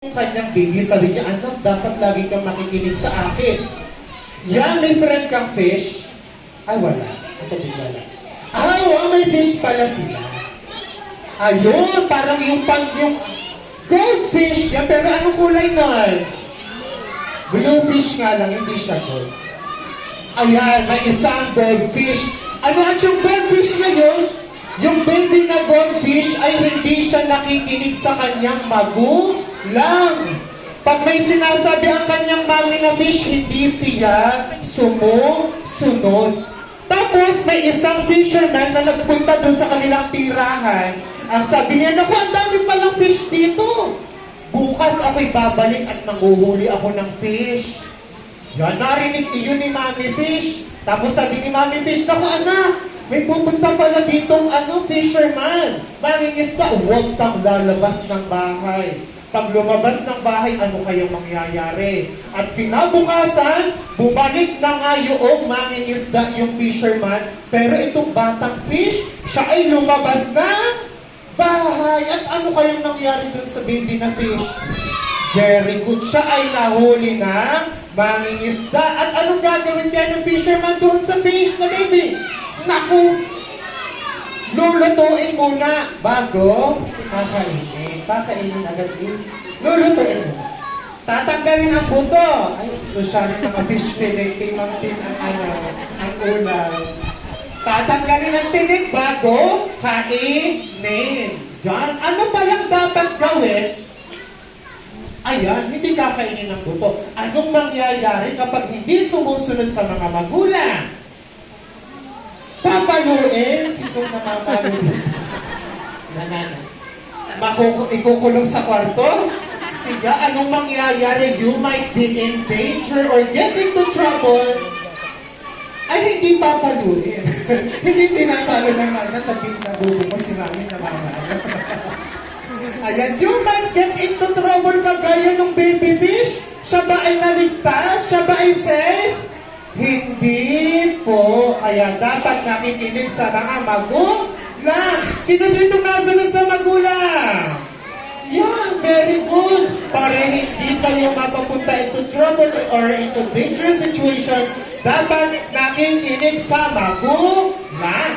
Yung kanyang baby, sabi niya, anak, dapat lagi kang makikinig sa akin. Yan, may friend kang fish? Ay, wala. Ako din wala. Ah, wow, may fish pala sila. Ayun, parang yung goldfish yan, pero anong kulay nun? Blue fish nga lang, hindi siya gold. Ayan, may isang goldfish. Ano at yung goldfish ngayon? Yung baby na goldfish ay hindi siya nakikinig sa kanyang magulang. Pag may sinasabi ang kanyang mami na fish, hindi siya sumusunod. Tapos may isang fisherman na nagpunta doon sa kanilang tirahan. Ang sabi niya, naku, ang dami palang fish dito. Bukas ako'y babalik at manguhuli ako ng fish. Yan, narinig iyon ni Mami Fish. Tapos sabi ni Mami Fish, naku anak, may pupunta pala ditong fisherman. Mangingisda, huwag kang lalabas ng bahay. Pag lumabas ng bahay, ano kayang mangyayari? At kinabukasan, bumalik na nga yung mangingisda yung fisherman. Pero itong batang fish, siya ay lumabas ng bahay. At ano kayang nangyari dun sa baby na fish? Very good. Siya ay nahuli ng mangingisda. At anong gagawin kaya ng fisherman doon sa fish na baby? Naku, lulutuin muna bago kakainin. Kakainin agad din. Lulutuin mo. Tatanggalin ang buto. Ay, sosyalin mga fish fillet. Kay Ma'am Tin ang ulam. Tatanggalin ang tinik bago kainin. Yan. Ano palang dapat gawin? Ayan, hindi kakainin ng buto. Anong mangyayari kapag hindi sumusunod sa mga magulang? Papaluin. Sinong namamalo dito? Nanana. Ikukulong sa kwarto? Siya, anong mangyayari? You might be in danger or get into trouble. Ay, hindi papaluin. Hindi pinapalo ng mga tabing na bubo mo si mami namamalo. Ayan, you might get into trouble kagaya ng baby fish. Siya ba ay naligtas? Siya ba ay safe? Hindi po. Kaya dapat nakikinig sa mga magulang. Sino dito nasunod sa magulang? Yeah, very good. Para hindi kayo mapapunta into trouble or into dangerous situations, dapat nakikinig sa magulang.